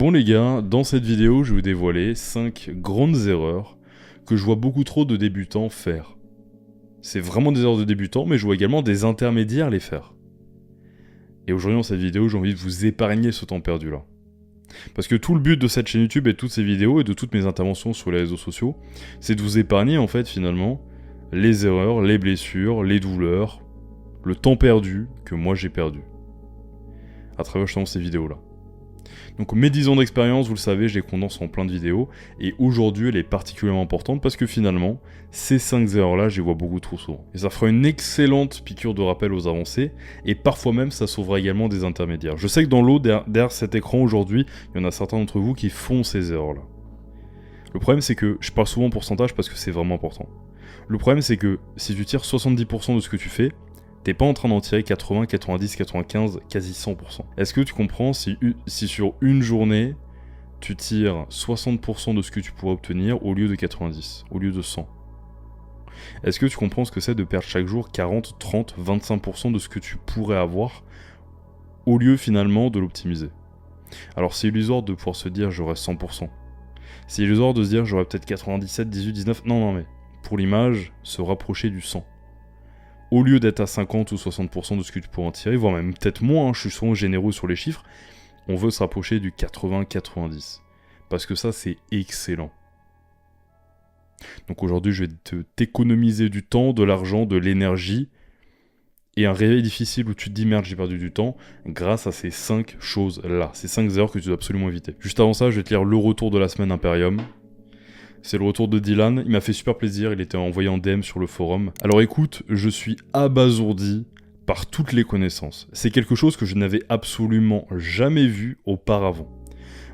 Bon les gars, dans cette vidéo, je vais vous dévoiler 5 grandes erreurs que je vois beaucoup trop de débutants faire. C'est vraiment des erreurs de débutants, mais je vois également des intermédiaires les faire. Et aujourd'hui dans cette vidéo, j'ai envie de vous épargner ce temps perdu là. Parce que tout le but de cette chaîne YouTube et de toutes ces vidéos et de toutes mes interventions sur les réseaux sociaux, c'est de vous épargner en fait finalement les erreurs, les blessures, les douleurs, le temps perdu que moi j'ai perdu. À travers justement ces vidéos là. Donc mes 10 ans d'expérience, vous le savez, je les condense en plein de vidéos, et aujourd'hui elle est particulièrement importante parce que finalement, ces 5 erreurs-là, je les vois beaucoup trop souvent. Et ça fera une excellente piqûre de rappel aux avancées, et parfois même ça sauvera également des intermédiaires. Je sais que dans l'eau, derrière cet écran aujourd'hui, il y en a certains d'entre vous qui font ces erreurs-là. Le problème c'est que, je parle souvent en pourcentage parce que c'est vraiment important. Le problème c'est que si tu tires 70% de ce que tu fais, t'es pas en train d'en tirer 80, 90, 95, quasi 100%. Est-ce que tu comprends si sur une journée, tu tires 60% de ce que tu pourrais obtenir au lieu de 90, au lieu de 100 ? Est-ce que tu comprends ce que c'est de perdre chaque jour 40, 30, 25% de ce que tu pourrais avoir au lieu finalement de l'optimiser ? Alors c'est illusoire de pouvoir se dire j'aurai 100%. C'est illusoire de se dire j'aurai peut-être 97, 18, 19... Non mais pour l'image, se rapprocher du 100. Au lieu d'être à 50 ou 60% de ce que tu pourrais en tirer, voire même peut-être moins, je suis souvent généreux sur les chiffres, on veut se rapprocher du 80-90. Parce que ça, c'est excellent. Donc aujourd'hui, je vais t'économiser du temps, de l'argent, de l'énergie, et un réveil difficile où tu te dis merde, j'ai perdu du temps, grâce à ces 5 choses-là, ces 5 erreurs que tu dois absolument éviter. Juste avant ça, je vais te lire le retour de la semaine Imperium. C'est le retour de Dylan, il m'a fait super plaisir, il était envoyé en DM sur le forum. Alors écoute, je suis abasourdi par toutes les connaissances. C'est quelque chose que je n'avais absolument jamais vu auparavant.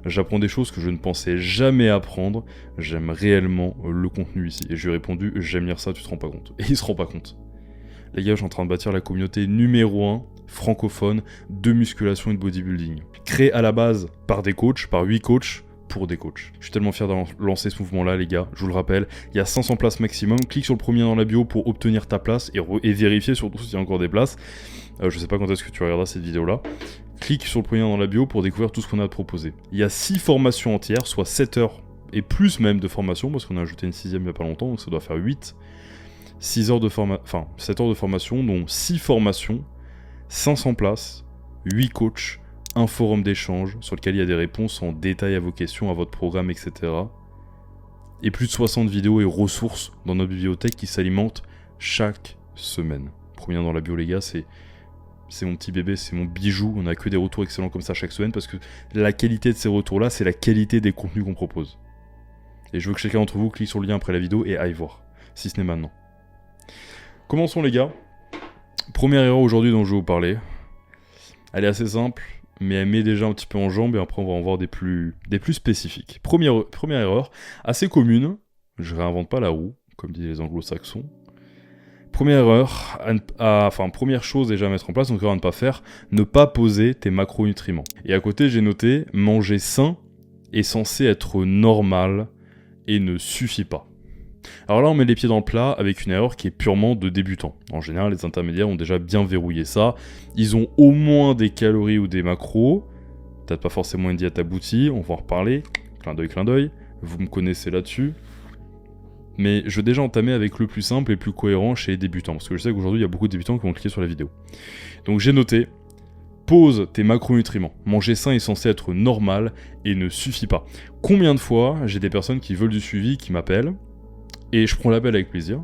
J'apprends des choses que je ne pensais jamais apprendre, j'aime réellement le contenu ici. Et je lui ai répondu, j'aime lire ça, tu te rends pas compte. Et il se rend pas compte. Les gars, je suis en train de bâtir la communauté numéro 1 francophone de musculation et de bodybuilding. Créée à la base par des coachs, par 8 coachs, pour des coachs. Je suis tellement fier d'avoir lancé ce mouvement-là, les gars. Je vous le rappelle, il y a 500 places maximum. Clique sur le premier dans la bio pour obtenir ta place et vérifier surtout s'il y a encore des places. Je sais pas quand est-ce que tu regarderas cette vidéo-là. Clique sur le premier dans la bio pour découvrir tout ce qu'on a à te proposer. Il y a 6 formations entières, soit 7 heures et plus même de formation, parce qu'on a ajouté une 6ème il n'y a pas longtemps, donc ça doit faire 8. 7 heures de formation, dont 6 formations, 500 places, 8 coachs, un forum d'échange sur lequel il y a des réponses en détail à vos questions, à votre programme, etc. Et plus de 60 vidéos et ressources dans notre bibliothèque qui s'alimentent chaque semaine. Premier dans la bio, les gars, c'est mon petit bébé, c'est mon bijou. On n'a que des retours excellents comme ça chaque semaine parce que la qualité de ces retours-là, c'est la qualité des contenus qu'on propose. Et je veux que chacun d'entre vous clique sur le lien après la vidéo et aille voir, si ce n'est maintenant. Commençons, les gars. Première erreur aujourd'hui dont je vais vous parler. Elle est assez simple, mais elle met déjà un petit peu en jambe et après on va en voir des plus spécifiques. Première erreur, assez commune, je réinvente pas la roue, comme disent les anglo-saxons. Première erreur, première chose déjà à mettre en place, donc erreur à ne pas faire, ne pas poser tes macronutriments. Et à côté j'ai noté, manger sain est censé être normal et ne suffit pas. Alors là on met les pieds dans le plat avec une erreur qui est purement de débutant. En général les intermédiaires ont déjà bien verrouillé ça, ils ont au moins des calories ou des macros, peut-être pas forcément une diète aboutie, on va en reparler, clin d'œil, vous me connaissez là-dessus. Mais je vais déjà entamer avec le plus simple et le plus cohérent chez les débutants, parce que je sais qu'aujourd'hui il y a beaucoup de débutants qui vont cliquer sur la vidéo. Donc j'ai noté, pose tes macronutriments. Manger sain est censé être normal et ne suffit pas. Combien de fois j'ai des personnes qui veulent du suivi, qui m'appellent, et je prends l'appel avec plaisir.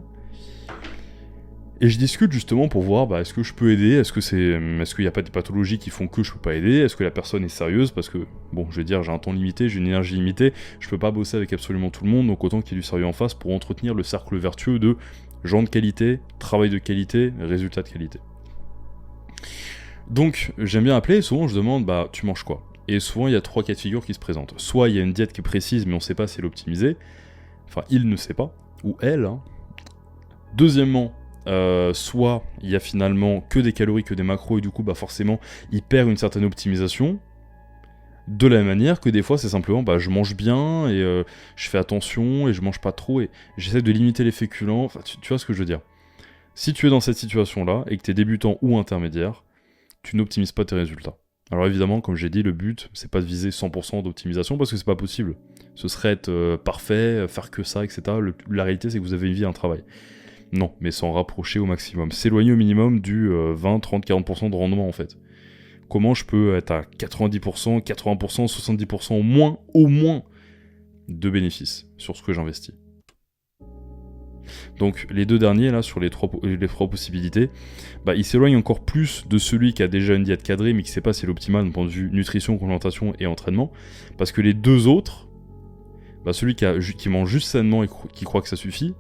Et je discute justement pour voir, est-ce que je peux aider, est-ce qu'il n'y a pas des pathologies qui font que je peux pas aider, est-ce que la personne est sérieuse, parce que, bon, je vais dire, j'ai un temps limité, j'ai une énergie limitée, je peux pas bosser avec absolument tout le monde, donc autant qu'il y ait du sérieux en face pour entretenir le cercle vertueux de gens de qualité, travail de qualité, résultats de qualité. Donc, j'aime bien appeler, et souvent je demande, tu manges quoi ? Et souvent il y a 3 cas de figure qui se présentent. Soit il y a une diète qui est précise, mais on sait pas si elle est optimisée, enfin il ne sait pas, ou elle. Deuxièmement, soit il y a finalement que des calories, que des macros, et du coup forcément il perd une certaine optimisation. De la même manière que des fois c'est simplement je mange bien et je fais attention et je mange pas trop et j'essaie de limiter les féculents, tu vois ce que je veux dire. Si tu es dans cette situation là et que tu es débutant ou intermédiaire, tu n'optimises pas tes résultats. Alors évidemment, comme j'ai dit, le but, c'est pas de viser 100% d'optimisation parce que c'est pas possible. Ce serait être parfait, faire que ça, etc. La réalité, c'est que vous avez une vie et un travail. Non, mais s'en rapprocher au maximum. S'éloigner au minimum du 20, 30, 40% de rendement en fait. Comment je peux être à 90%, 80%, 70% au moins de bénéfices sur ce que j'investis. Donc les deux derniers là sur les trois possibilités, ils s'éloignent encore plus de celui qui a déjà une diète cadrée mais qui sait pas si c'est l'optimal d'un point de vue nutrition, complémentation et entraînement, parce que les deux autres, celui qui mange juste sainement et qui croit que ça suffit,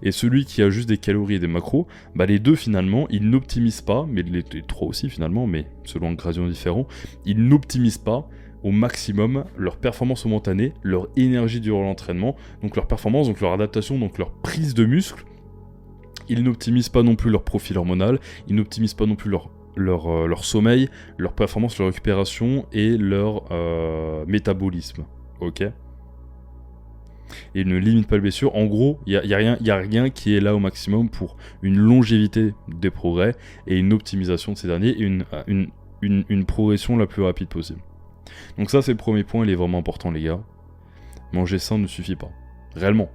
et celui qui a juste des calories et des macros, les deux finalement, ils n'optimisent pas, mais les trois aussi finalement, mais selon un gradient différent, ils n'optimisent pas au maximum leur performance momentanée, leur énergie durant l'entraînement, donc leur performance, donc leur adaptation, donc leur prise de muscle. Ils n'optimisent pas non plus leur profil hormonal, ils n'optimisent pas non plus leur sommeil, leur performance, leur récupération et leur métabolisme. Ok ? Et ils ne limitent pas les blessures. En gros, il n'y a rien qui est là au maximum pour une longévité des progrès et une optimisation de ces derniers et une progression la plus rapide possible. Donc ça, c'est le premier point, il est vraiment important, les gars. Manger sain ne suffit pas. Réellement.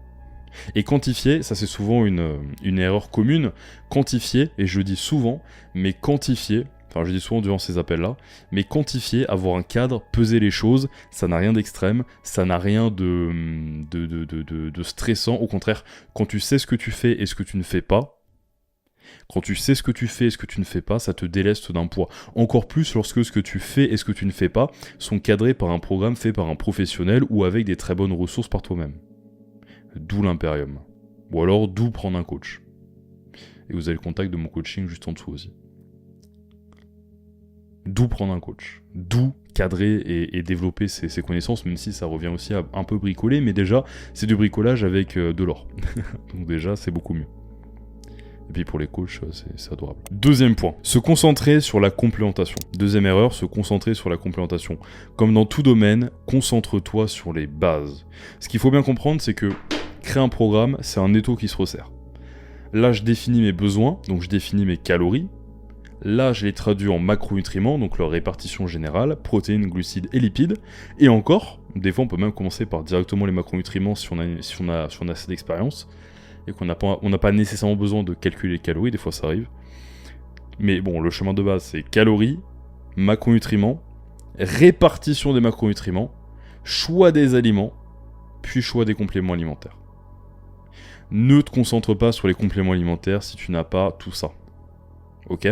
Et quantifier, ça c'est souvent une erreur commune. Quantifier, et je dis souvent, mais quantifier, enfin je dis souvent durant ces appels-là, mais quantifier, avoir un cadre, peser les choses, ça n'a rien d'extrême, ça n'a rien de stressant. Au contraire, quand tu sais ce que tu fais et ce que tu ne fais pas, quand tu sais ce que tu fais et ce que tu ne fais pas, ça te déleste d'un poids. Encore plus lorsque ce que tu fais et ce que tu ne fais pas sont cadrés par un programme fait par un professionnel ou avec des très bonnes ressources par toi-même. D'où l'impérium. Ou alors d'où prendre un coach. Et vous avez le contact de mon coaching juste en dessous aussi. D'où prendre un coach. D'où cadrer et développer ses connaissances, même si ça revient aussi à un peu bricoler, mais déjà, c'est du bricolage avec de l'or. Donc déjà, c'est beaucoup mieux. Et puis pour les coachs, c'est adorable. Deuxième point, se concentrer sur la complémentation. Deuxième erreur, se concentrer sur la complémentation. Comme dans tout domaine, concentre-toi sur les bases. Ce qu'il faut bien comprendre, c'est que créer un programme, c'est un étau qui se resserre. Là, je définis mes besoins, donc je définis mes calories. Là, je les traduis en macronutriments, donc leur répartition générale, protéines, glucides et lipides. Et encore, des fois, on peut même commencer par directement les macronutriments si on a assez d'expérience. Et qu'on n'a pas nécessairement besoin de calculer les calories, des fois ça arrive. Mais bon, le chemin de base, c'est calories, macronutriments, répartition des macronutriments, choix des aliments, puis choix des compléments alimentaires. Ne te concentre pas sur les compléments alimentaires si tu n'as pas tout ça. Ok ?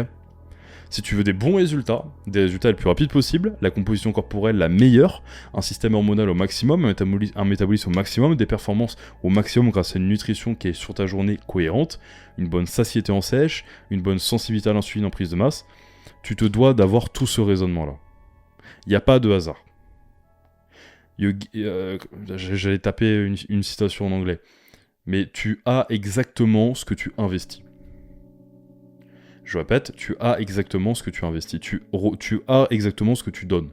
Si tu veux des bons résultats, des résultats les plus rapides possibles, la composition corporelle la meilleure, un système hormonal au maximum, un métabolisme au maximum, des performances au maximum grâce à une nutrition qui est sur ta journée cohérente, une bonne satiété en sèche, une bonne sensibilité à l'insuline en prise de masse, tu te dois d'avoir tout ce raisonnement-là. Il n'y a pas de hasard. J'allais taper une citation en anglais. Mais tu as exactement ce que tu investis. Je répète, tu as exactement ce que tu investis. Tu as exactement ce que tu donnes.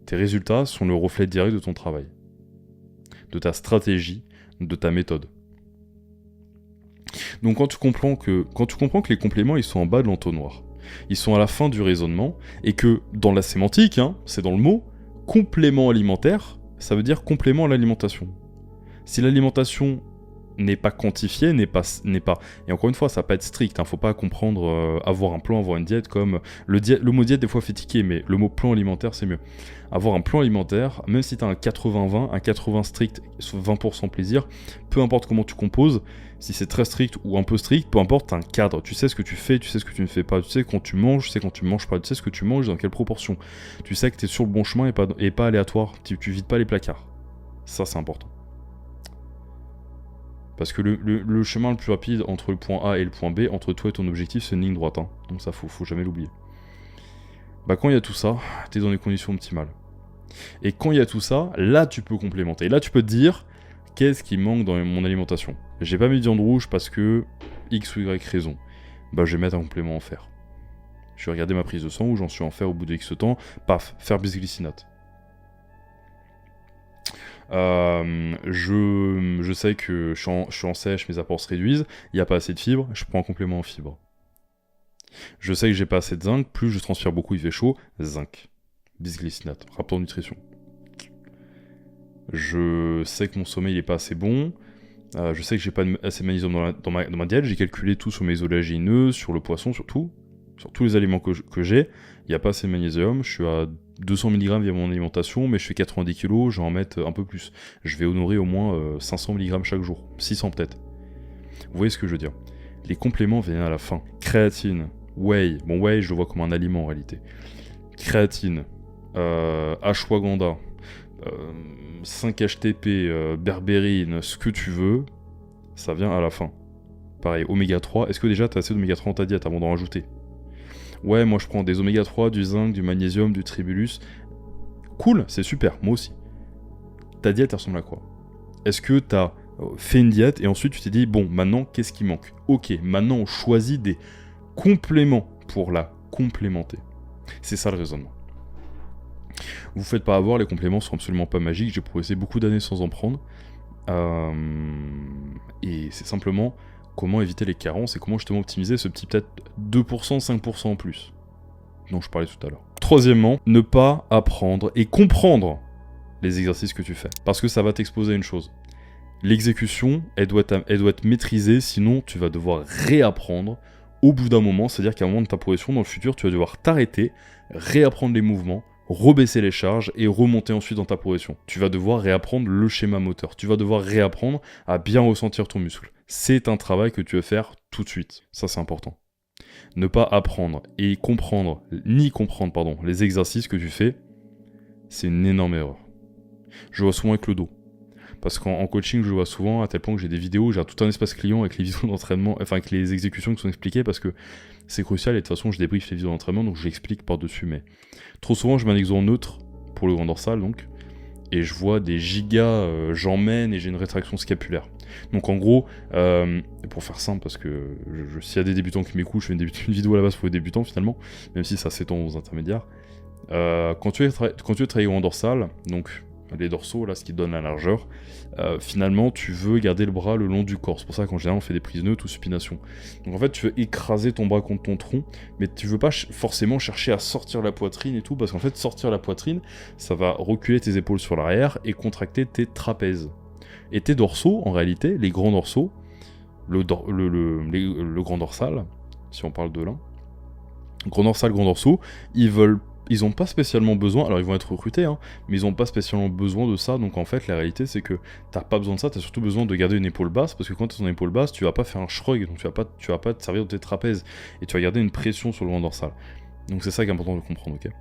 Tes résultats sont le reflet direct de ton travail, de ta stratégie, de ta méthode. Donc quand tu comprends que les compléments ils sont en bas de l'entonnoir, ils sont à la fin du raisonnement, et que dans la sémantique, c'est dans le mot, complément alimentaire, ça veut dire complément à l'alimentation. Si l'alimentation n'est pas quantifié, n'est pas... Et encore une fois, ça va pas être strict, faut pas comprendre avoir un plan, avoir une diète comme... Le mot diète des fois fait tiquer, mais le mot plan alimentaire c'est mieux. Avoir un plan alimentaire, même si tu as un 80-20, un 80 strict, 20% plaisir, peu importe comment tu composes, si c'est très strict ou un peu strict, peu importe, t'as un cadre, tu sais ce que tu fais, tu sais ce que tu ne fais pas, tu sais quand tu manges, tu sais quand tu manges pas, tu sais ce que tu manges, dans quelle proportion. Tu sais que tu es sur le bon chemin et pas aléatoire, tu vides pas les placards. Ça c'est important. Parce que le chemin le plus rapide entre le point A et le point B, entre toi et ton objectif, c'est une ligne droite. Donc ça, faut jamais l'oublier. Quand il y a tout ça, t'es dans les conditions optimales. Et quand il y a tout ça, là tu peux complémenter. Et là tu peux te dire, qu'est-ce qui manque dans mon alimentation ? J'ai pas mis de viande rouge parce que X ou Y raison. Je vais mettre un complément en fer. Je vais regarder ma prise de sang où j'en suis en fer au bout de X temps. Paf, fer bisglycinate. Je sais que je suis en sèche, mes apports se réduisent, il n'y a pas assez de fibres, je prends un complément en fibres. Je sais que j'ai pas assez de zinc, plus je transpire beaucoup, il fait chaud, zinc. Bisglycinate, rapport nutrition. Je sais que mon sommeil est pas assez bon, je sais que j'ai pas assez de magnésium dans ma diète, j'ai calculé tout sur mes oléagineux, sur le poisson surtout, sur tous les aliments que j'ai, il n'y a pas assez de magnésium, je suis à 200 mg via mon alimentation, mais je fais 90 kg, je vais en mettre un peu plus. Je vais honorer au moins 500 mg chaque jour, 600 peut-être. Vous voyez ce que je veux dire? Les compléments viennent à la fin. Créatine, whey, bon whey je le vois comme un aliment en réalité. Créatine, ashwagandha, 5-HTP, berbérine, ce que tu veux, ça vient à la fin. Pareil, oméga 3, est-ce que déjà tu as assez d'oméga 3 dans ta diète avant d'en rajouter? Ouais, moi je prends des oméga 3, du zinc, du magnésium, du tribulus. Cool, c'est super, moi aussi. Ta diète elle ressemble à quoi? Est-ce que tu as fait une diète et ensuite tu t'es dit, bon, maintenant qu'est-ce qui manque? Ok, maintenant on choisit des compléments pour la complémenter. C'est ça le raisonnement. Vous faites pas avoir, les compléments sont absolument pas magiques, j'ai progressé beaucoup d'années sans en prendre. Et c'est simplement comment éviter les carences et comment justement optimiser ce petit peut-être 2%, 5% en plus dont je parlais tout à l'heure. Troisièmement, ne pas apprendre et comprendre les exercices que tu fais. Parce que ça va t'exposer à une chose. L'exécution, elle doit être maîtrisée, sinon tu vas devoir réapprendre au bout d'un moment, c'est-à-dire qu'à un moment de ta progression, dans le futur, tu vas devoir t'arrêter, réapprendre les mouvements, rebaisser les charges et remonter ensuite dans ta progression. Tu vas devoir réapprendre le schéma moteur. Tu vas devoir réapprendre à bien ressentir ton muscle. C'est un travail que tu veux faire tout de suite. Ça, c'est important. Ne pas apprendre et comprendre les exercices que tu fais, c'est une énorme erreur. Je vois souvent avec le dos. Parce qu'en coaching, je vois souvent à tel point que j'ai des vidéos, j'ai tout un espace client avec les vidéos d'entraînement, enfin avec les exécutions qui sont expliquées parce que c'est crucial et de toute façon je débriefe les vidéos d'entraînement donc je l'explique par-dessus. Mais trop souvent je mets un exemple neutre pour le grand dorsal donc et je vois des gigas, j'emmène et j'ai une rétraction scapulaire. Donc en gros, pour faire simple parce que s'il y a des débutants qui m'écoutent, je fais une vidéo à la base pour les débutants finalement, même si ça s'étend aux intermédiaires. Quand tu veux travailler au grand dorsal, donc les dorsaux, là, ce qui donne la largeur, finalement, tu veux garder le bras le long du corps. C'est pour ça qu'en général, on fait des prises neutres ou supination. Donc en fait, tu veux écraser ton bras contre ton tronc, mais tu veux pas forcément chercher à sortir la poitrine et tout, parce qu'en fait, sortir la poitrine, ça va reculer tes épaules sur l'arrière et contracter tes trapèzes. Et tes dorsaux, en réalité, les grands dorsaux, le grand dorsal, si on parle de l'un, grand dorsal, grand dorsaux, ils n'ont pas spécialement besoin, alors ils vont être recrutés, hein, mais ils n'ont pas spécialement besoin de ça, donc en fait la réalité c'est que t'as pas besoin de ça, t'as surtout besoin de garder une épaule basse, parce que quand t'as ton épaule basse, tu vas pas faire un shrug, donc tu vas pas te servir de tes trapèzes, et tu vas garder une pression sur le grand dorsal. Donc c'est ça qui est important de comprendre, ok?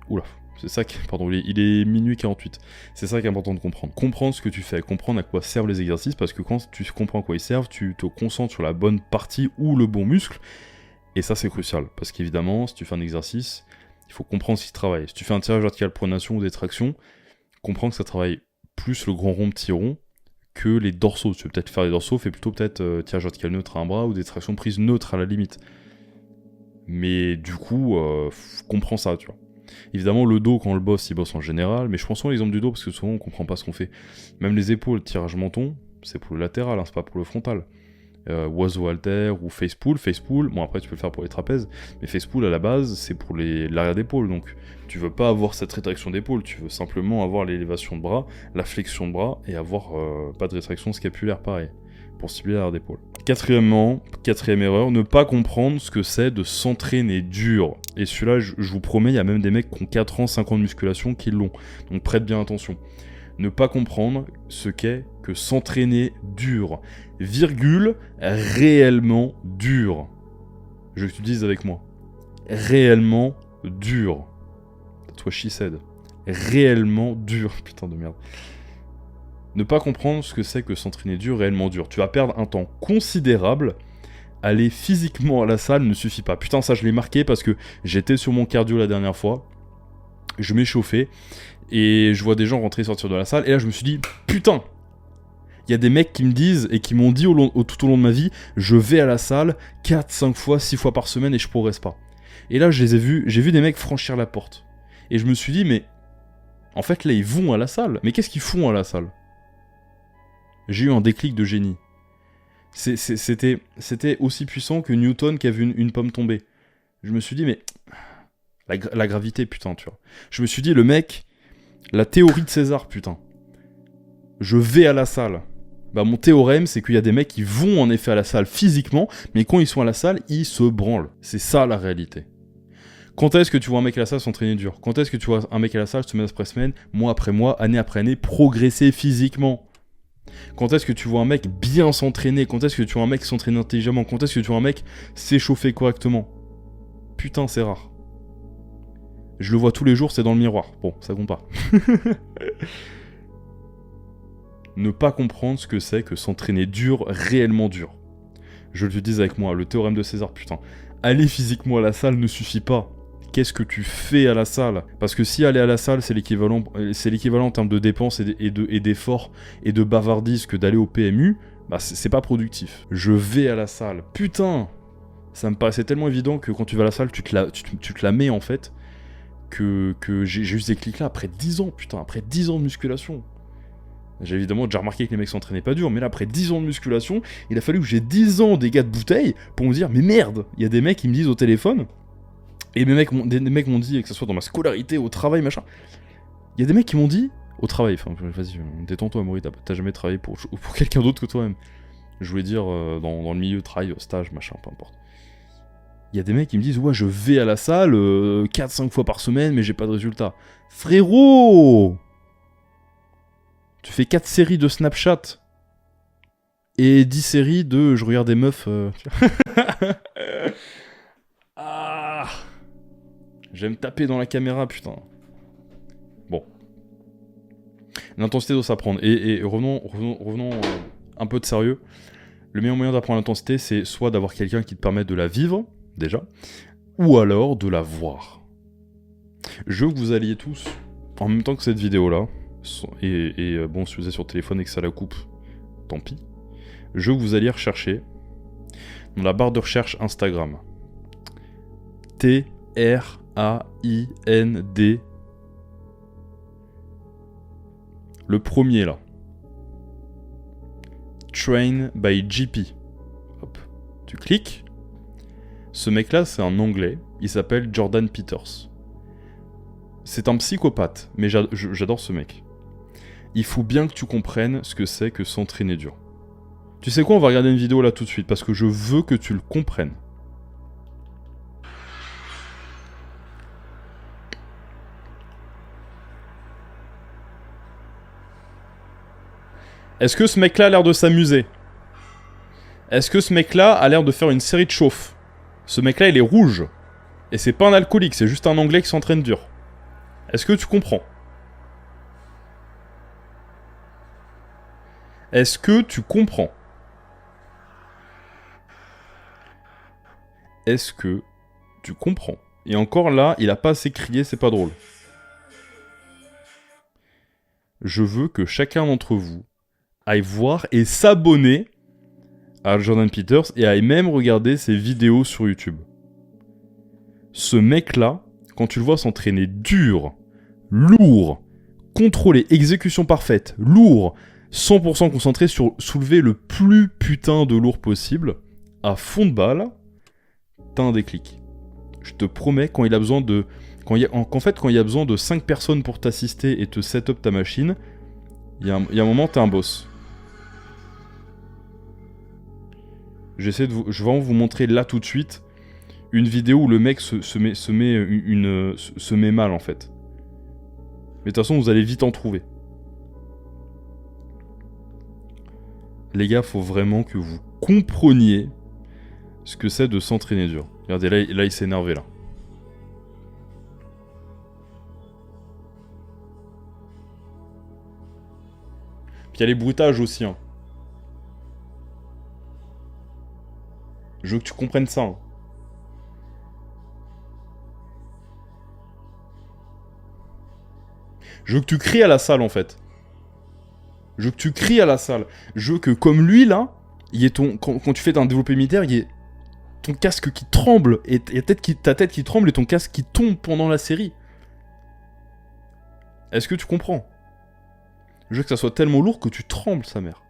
Oula, c'est ça qui... Pardon, il est minuit 48, c'est ça qui est important de comprendre. Comprendre ce que tu fais, comprendre à quoi servent les exercices, parce que quand tu comprends à quoi ils servent, tu te concentres sur la bonne partie ou le bon muscle, et ça c'est crucial, parce qu'évidemment, si tu fais un exercice, il faut comprendre ce qui travaille. Si tu fais un tirage vertical pronation ou des tractions, comprends que ça travaille plus le grand rond petit rond que les dorsaux. Tu veux peut-être faire des dorsaux, fais plutôt peut-être tirage vertical neutre à un bras ou des tractions prises neutres à la limite. Mais du coup, comprends ça, tu vois. Évidemment, le dos, quand on le bosse, il bosse en général, mais je prends souvent l'exemple du dos parce que souvent on comprend pas ce qu'on fait. Même les épaules, tirage menton, c'est pour le latéral, hein, c'est pas pour le frontal. Oiseau halter ou face pull, bon après tu peux le faire pour les trapèzes, mais face pull à la base c'est pour l'arrière d'épaule, donc tu veux pas avoir cette rétraction d'épaule, tu veux simplement avoir l'élévation de bras, la flexion de bras et avoir pas de rétraction scapulaire pareil, pour stimuler l'arrière d'épaule. Quatrième erreur, ne pas comprendre ce que c'est de s'entraîner dur, et celui-là je vous promets, il y a même des mecs qui ont 4 ans, 5 ans de musculation qui l'ont, donc prête bien attention. Ne pas comprendre ce qu'est que s'entraîner dur, virgule, réellement dur. Je veux que tu dises avec moi. Réellement dur. Toi, she said. Réellement dur. Putain de merde. Ne pas comprendre ce que c'est que s'entraîner dur, réellement dur. Tu vas perdre un temps considérable. Aller physiquement à la salle ne suffit pas. Putain, ça je l'ai marqué parce que j'étais sur mon cardio la dernière fois. Je m'échauffais. Et je vois des gens rentrer et sortir de la salle. Et là, je me suis dit, putain, il y a des mecs qui me disent et qui m'ont dit tout au long de ma vie, je vais à la salle 4, 5 fois, 6 fois par semaine et je progresse pas. Et là, j'ai vu des mecs franchir la porte. Et je me suis dit, mais en fait, là, ils vont à la salle. Mais qu'est-ce qu'ils font à la salle? J'ai eu un déclic de génie. C'était aussi puissant que Newton qui a vu une pomme tomber. Je me suis dit, mais la gravité, putain, tu vois. Je me suis dit, le mec, la théorie de César, putain. Je vais à la salle. Bah, mon théorème, c'est qu'il y a des mecs qui vont en effet à la salle physiquement, mais quand ils sont à la salle, ils se branlent. C'est ça la réalité. Quand est-ce que tu vois un mec à la salle s'entraîner dur? Quand est-ce que tu vois un mec à la salle, semaine après semaine, mois après mois, année après année, progresser physiquement? Quand est-ce que tu vois un mec bien s'entraîner? Quand est-ce que tu vois un mec s'entraîner intelligemment? Quand est-ce que tu vois un mec s'échauffer correctement? Putain, c'est rare. Je le vois tous les jours, c'est dans le miroir. Bon, ça compte pas. Ne pas comprendre ce que c'est que s'entraîner dur, réellement dur. Je le dis avec moi, le théorème de César, putain. Aller physiquement à la salle ne suffit pas. Qu'est-ce que tu fais à la salle? Parce que si aller à la salle, c'est l'équivalent en termes de dépenses et d'efforts et de bavardise que d'aller au PMU, bah c'est pas productif. Je vais à la salle. Putain! Ça me paraissait tellement évident que quand tu vas à la salle, tu te la mets en fait, que j'ai eu ces clics-là après 10 ans, putain, après 10 ans de musculation. J'ai évidemment déjà remarqué que les mecs s'entraînaient pas dur, mais là, après 10 ans de musculation, il a fallu que j'ai 10 ans des gars de bouteille pour me dire, mais merde, il y a des mecs qui me disent au téléphone, et des mecs m'ont dit, que ce soit dans ma scolarité, au travail, machin, il y a des mecs qui m'ont dit, au travail, enfin, vas-y, détends-toi, Maury, t'as jamais travaillé pour quelqu'un d'autre que toi-même. Je voulais dire, dans le milieu de travail, stage, machin, peu importe. Il y a des mecs qui me disent, ouais, je vais à la salle 4-5 fois par semaine, mais j'ai pas de résultat. Frérot! Tu fais 4 séries de Snapchat et 10 séries de je regarde des meufs. Ah, j'aime me taper dans la caméra, putain. Bon. L'intensité doit s'apprendre. Et revenons un peu de sérieux. Le meilleur moyen d'apprendre l'intensité, c'est soit d'avoir quelqu'un qui te permette de la vivre, déjà, ou alors de la voir. Je veux que vous alliez tous, en même temps que cette vidéo-là, et bon, si vous êtes sur téléphone et que ça la coupe, tant pis. Je veux que vous alliez rechercher dans la barre de recherche Instagram. TRAIND. Le premier là. Train by GP. Hop. Tu cliques. Ce mec-là, c'est un Anglais. Il s'appelle Jordan Peters. C'est un psychopathe, mais j'adore ce mec. Il faut bien que tu comprennes ce que c'est que s'entraîner dur. Tu sais quoi, on va regarder une vidéo là tout de suite, parce que je veux que tu le comprennes. Est-ce que ce mec-là a l'air de s'amuser? Est-ce que ce mec-là a l'air de faire une série de chauffe? Ce mec-là, il est rouge. Et c'est pas un alcoolique, c'est juste un Anglais qui s'entraîne dur. Est-ce que tu comprends? Est-ce que tu comprends? Est-ce que tu comprends? Et encore là, il a pas assez crié, c'est pas drôle. Je veux que chacun d'entre vous aille voir et s'abonner à Jordan Peters et aille même regarder ses vidéos sur YouTube. Ce mec-là, quand tu le vois s'entraîner dur, lourd, contrôlé, exécution parfaite, lourd, 100% concentré sur soulever le plus putain de lourd possible, à fond de balle, t'as un déclic. Je te promets, quand il a besoin de... quand il y a besoin de 5 personnes pour t'assister et te set up ta machine, il y a un moment, t'es un boss. Je vais vraiment vous montrer là tout de suite une vidéo où le mec se met mal en fait. Mais de toute façon, vous allez vite en trouver. Les gars, faut vraiment que vous compreniez ce que c'est de s'entraîner dur. Regardez, là il s'est énervé là. Puis il y a les bruitages aussi. Hein. Je veux que tu comprennes ça. Hein. Je veux que tu cries à la salle en fait. Je veux que tu cries à la salle. Je veux que comme lui là, il y ait quand tu fais un développé militaire, il y ait ton casque qui tremble et ta tête qui tremble et ton casque qui tombe pendant la série. Est-ce que tu comprends? Je veux que ça soit tellement lourd que tu trembles, sa mère.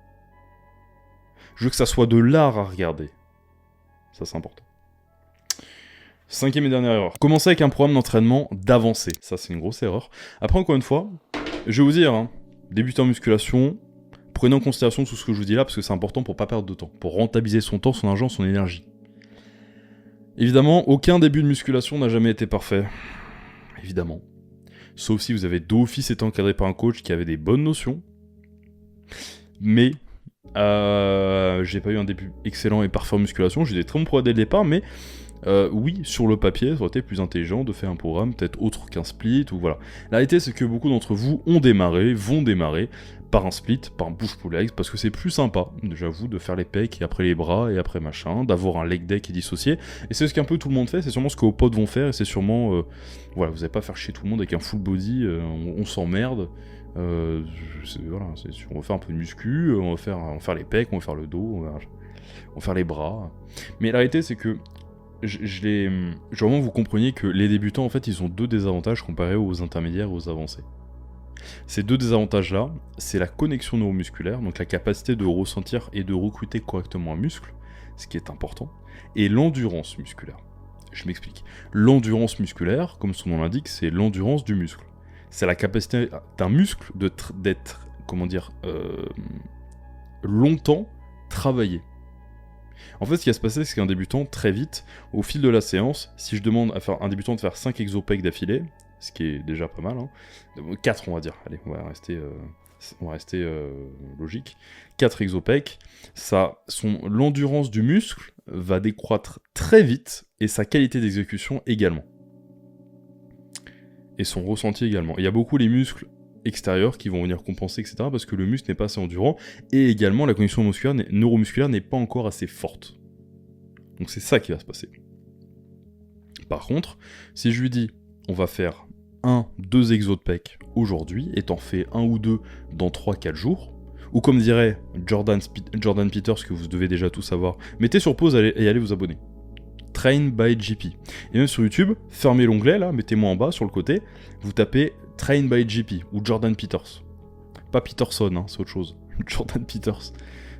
Je veux que ça soit de l'art à regarder. Ça, c'est important. 5e et dernière erreur. Commencez avec un programme d'entraînement d'avancée. Ça, c'est une grosse erreur. Après, encore une fois, je vais vous dire, hein, débutant en musculation, prenez en considération tout ce que je vous dis là, parce que c'est important pour pas perdre de temps, pour rentabiliser son temps, son argent, son énergie. Évidemment, aucun début de musculation n'a jamais été parfait. Évidemment. Sauf si vous avez d'office été encadré par un coach qui avait des bonnes notions. Mais j'ai pas eu un début excellent et parfait en musculation, j'ai eu des très bons progrès dès le départ, mais oui, sur le papier, ça aurait été plus intelligent de faire un programme peut-être autre qu'un split, ou voilà. La réalité, c'est que beaucoup d'entre vous vont démarrer par un split, par un push-pull legs, parce que c'est plus sympa, j'avoue, de faire les pecs, et après les bras, et après machin, d'avoir un leg day qui est dissocié, et c'est ce qu'un peu tout le monde fait, c'est sûrement ce que vos potes vont faire, et c'est sûrement, voilà, vous n'allez pas faire chier tout le monde avec un full body, on s'emmerde, voilà, on va faire un peu de muscu, on va faire les pecs, on va faire le dos, on va faire les bras, mais la réalité, c'est que je veux vraiment que vous compreniez que les débutants, en fait, ils ont deux désavantages comparés aux intermédiaires et aux avancés. Ces deux désavantages-là, c'est la connexion neuromusculaire, donc la capacité de ressentir et de recruter correctement un muscle, ce qui est important, et l'endurance musculaire. Je m'explique. L'endurance musculaire, comme son nom l'indique, c'est l'endurance du muscle. C'est la capacité d'un muscle d'être, longtemps travaillé. En fait, ce qui va se passer, c'est qu'un débutant, très vite, au fil de la séance, si je demande à un débutant de faire 5 exopecs d'affilée, ce qui est déjà pas mal, hein, 4 on va dire, allez, on va rester logique, 4 exopecs, l'endurance du muscle va décroître très vite, et sa qualité d'exécution également. Et son ressenti également. Il y a beaucoup les muscles extérieurs qui vont venir compenser, etc. parce que le muscle n'est pas assez endurant, et également la connexion neuromusculaire n'est pas encore assez forte. Donc c'est ça qui va se passer. Par contre, si je lui dis, on va faire 1-2 exos de pec aujourd'hui, et t'en fais 1 ou 2 dans 3-4 jours, ou comme dirait Jordan Peters, que vous devez déjà tout savoir, mettez sur pause et allez vous abonner. Train by JP. Et même sur YouTube, fermez l'onglet là, mettez-moi en bas sur le côté, vous tapez Train by JP ou Jordan Peters. Pas Peterson, hein, c'est autre chose. Jordan Peters.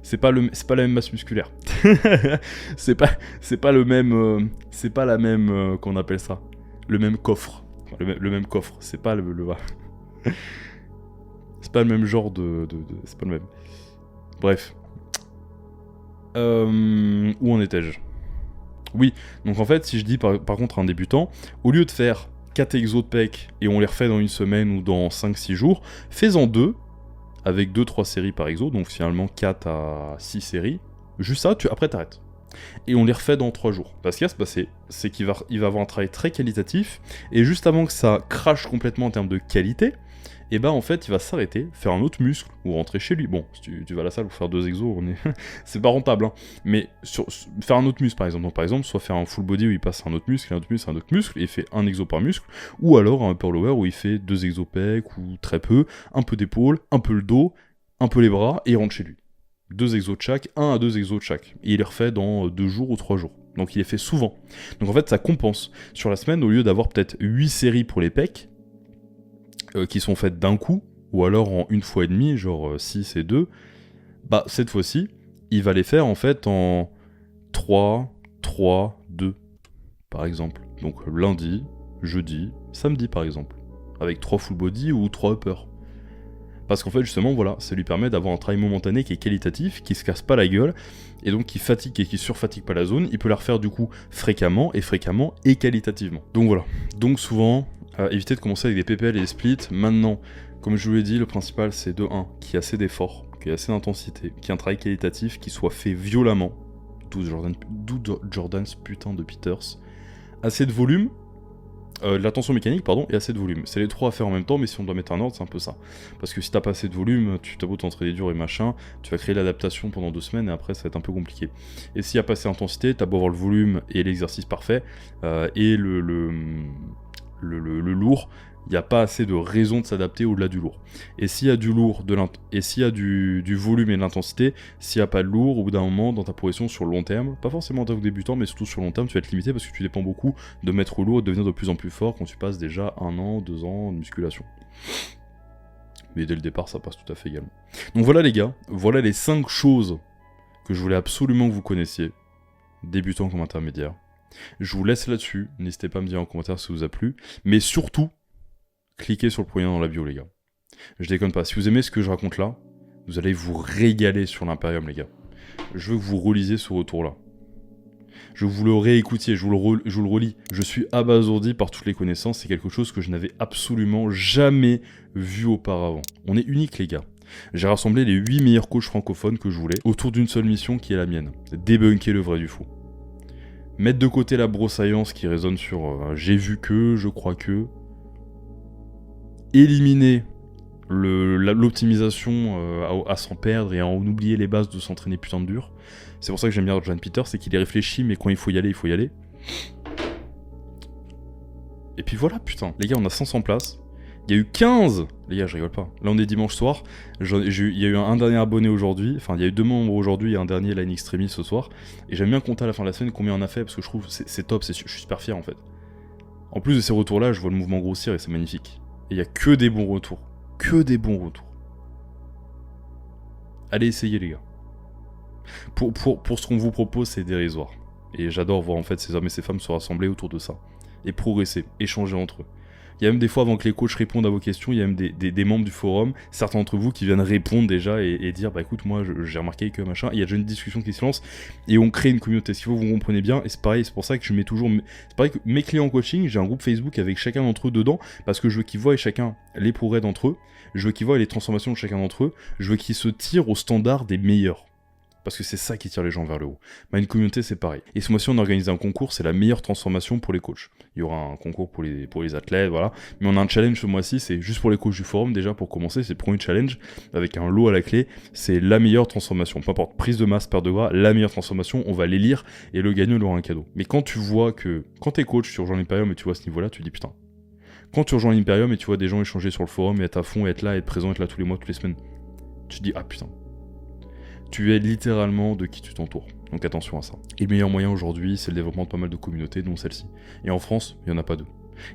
C'est pas la même masse musculaire. c'est pas le même, c'est pas la même, qu'on appelle ça, le même coffre. Enfin, le même coffre. C'est pas c'est pas le même genre c'est pas le même. Bref. Où en étais-je ? Oui, donc en fait, si je dis par contre à un débutant, au lieu de faire 4 exos de pec et on les refait dans une semaine ou dans 5-6 jours, fais-en 2, avec 2-3 séries par exo, donc finalement 4 à 6 séries, juste ça, après t'arrêtes. Et on les refait dans 3 jours. Parce qu'il va se passer, c'est qu'il va avoir un travail très qualitatif, et juste avant que ça crache complètement en termes de qualité, et bah en fait il va s'arrêter, faire un autre muscle, ou rentrer chez lui. Bon, si tu vas à la salle pour faire 2 exos, c'est pas rentable, hein. Mais faire un autre muscle par exemple. Donc par exemple, soit faire un full body où il passe un autre muscle, un autre muscle, et il fait un exo par muscle, ou alors un upper lower où il fait 2 exos pecs, ou très peu, un peu d'épaule, un peu le dos, un peu les bras, et il rentre chez lui. 2 exos de chaque, 1 à 2 exos de chaque. Et il les refait dans 2 jours ou 3 jours. Donc il les fait souvent. Donc en fait ça compense. Sur la semaine, au lieu d'avoir peut-être 8 séries pour les pecs, qui sont faites d'un coup, ou alors en 1 fois et demie, genre 6 et 2, bah cette fois-ci, il va les faire en fait en 3, 2, par exemple. Donc lundi, jeudi, samedi par exemple, avec 3 full body ou 3 uppers. Parce qu'en fait justement voilà, ça lui permet d'avoir un travail momentané qui est qualitatif, qui se casse pas la gueule, et donc qui fatigue et qui surfatigue pas la zone, il peut la refaire du coup fréquemment et qualitativement. Donc voilà, donc souvent, évitez de commencer avec des PPL et des splits. Maintenant, comme je vous l'ai dit, le principal c'est de 1, qu'il y ait assez d'efforts, qu'il y ait assez d'intensité, qu'il y ait un travail qualitatif qui soit fait violemment, d'où Jordan's putain de Peters, assez de volume, de la tension mécanique, pardon, et assez de volume. C'est les 3 à faire en même temps, mais si on doit mettre un ordre, c'est un peu ça. Parce que si t'as pas assez de volume, tu t'as beau t'entraîner dur et machin, tu vas créer l'adaptation pendant 2 semaines, et après ça va être un peu compliqué. Et s'il y a pas assez d'intensité, t'as beau avoir le volume et l'exercice parfait, et le lourd, il n'y a pas assez de raison de s'adapter au-delà du lourd. Et s'il y a du lourd, et s'il y a du volume et de l'intensité, s'il n'y a pas de lourd, au bout d'un moment, dans ta progression sur le long terme, pas forcément en tant que débutant, mais surtout sur le long terme, tu vas être limité parce que tu dépends beaucoup de mettre au lourd et de devenir de plus en plus fort quand tu passes déjà 1 an, 2 ans de musculation. Mais dès le départ, ça passe tout à fait également. Donc voilà les gars, voilà les 5 choses que je voulais absolument que vous connaissiez, débutant comme intermédiaire. Je vous laisse là-dessus. N'hésitez pas à me dire en commentaire si ça vous a plu. Mais surtout, cliquez sur le premier lien dans la bio, les gars. Je déconne pas. Si vous aimez ce que je raconte là, vous allez vous régaler sur l'Imperium, les gars. Je veux que vous relisiez ce retour-là. Je vous le réécoutiez, je vous le relis. Je suis abasourdi par toutes les connaissances. C'est quelque chose que je n'avais absolument jamais vu auparavant. On est unique, les gars. J'ai rassemblé les 8 meilleurs coachs francophones que je voulais autour d'une seule mission qui est la mienne. Débunker le vrai du faux. Mettre de côté la brossaillance qui résonne sur j'ai vu que, je crois que. Éliminer l'optimisation à s'en perdre et à en oublier les bases de s'entraîner putain de dur. C'est pour ça que j'aime bien Jordan Peterson, c'est qu'il est réfléchi, mais quand il faut y aller, il faut y aller. Et puis voilà, putain. Les gars, on a 500 places. Il y a eu 15. Les gars, je rigole pas. Là, on est dimanche soir. Il y a eu un dernier abonné aujourd'hui. Enfin, il y a eu 2 membres aujourd'hui et un dernier Line Extremis ce soir. Et j'aime bien compter à la fin de la semaine combien on a fait parce que je trouve que c'est top. Je suis super fier en fait. En plus de ces retours-là, je vois le mouvement grossir et c'est magnifique. Et il y a que des bons retours. Que des bons retours. Allez essayer, les gars. Pour ce qu'on vous propose, c'est dérisoire. Et j'adore voir en fait ces hommes et ces femmes se rassembler autour de ça. Et progresser, échanger entre eux. Il y a même des fois, avant que les coachs répondent à vos questions, il y a même des membres du forum, certains d'entre vous qui viennent répondre déjà et dire bah écoute, moi j'ai remarqué que machin, il y a déjà une discussion qui se lance et on crée une communauté. Ce qu'il faut, vous comprenez bien, et c'est pareil, c'est pour ça que je mets toujours. C'est pareil que mes clients en coaching, j'ai un groupe Facebook avec chacun d'entre eux dedans parce que je veux qu'ils voient chacun les progrès d'entre eux, je veux qu'ils voient les transformations de chacun d'entre eux, je veux qu'ils se tirent au standard des meilleurs. Parce que c'est ça qui tire les gens vers le haut. Bah, une communauté, c'est pareil. Et ce mois-ci, on a organisé un concours, c'est la meilleure transformation pour les coachs. Il y aura un concours pour les athlètes, voilà. Mais on a un challenge ce mois-ci, c'est juste pour les coachs du forum, déjà, pour commencer. C'est le premier challenge, avec un lot à la clé. C'est la meilleure transformation. Peu importe, prise de masse, perte de gras, la meilleure transformation, on va les lire, et le gagnant il aura un cadeau. Mais quand tu vois que, quand t'es coach, tu rejoins l'Imperium et tu vois ce niveau-là, tu te dis putain. Quand tu rejoins l'Imperium et tu vois des gens échanger sur le forum, et être à fond, et être là, être présent, être là tous les mois, toutes les semaines, tu te dis ah putain. Tu es littéralement de qui tu t'entoures. Donc attention à ça. Et le meilleur moyen aujourd'hui, c'est le développement de pas mal de communautés, dont celle-ci. Et en France, il n'y en a pas deux.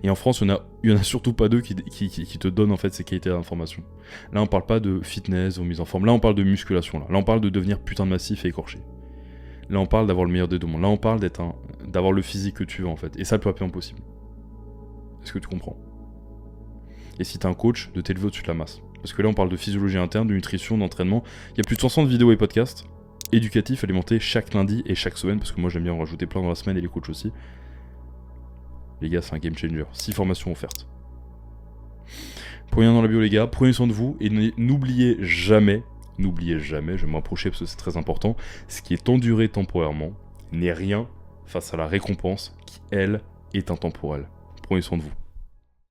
Et en France, il y en a surtout pas deux qui te donnent en fait ces qualités d'information. Là, on parle pas de fitness ou mise en forme. Là, on parle de musculation. Là, on parle de devenir putain de massif et écorché. Là, on parle d'avoir le meilleur des deux mondes. Là, on parle d'avoir le physique que tu veux en fait. Et ça, le plus rapidement possible. Est-ce que tu comprends? Et si t'es un coach, de t'élever au-dessus de la masse. Parce que là, on parle de physiologie interne, de nutrition, d'entraînement. Il y a plus de 160 vidéos et podcasts éducatifs alimentés chaque lundi et chaque semaine, parce que moi, j'aime bien en rajouter plein dans la semaine et les coachs aussi. Les gars, c'est un game changer. 6 formations offertes. Prenez dans la bio, les gars. Prenez soin de vous et n'oubliez jamais, je vais m'approcher parce que c'est très important, ce qui est enduré temporairement n'est rien face à la récompense qui, elle, est intemporelle. Prenez soin de vous.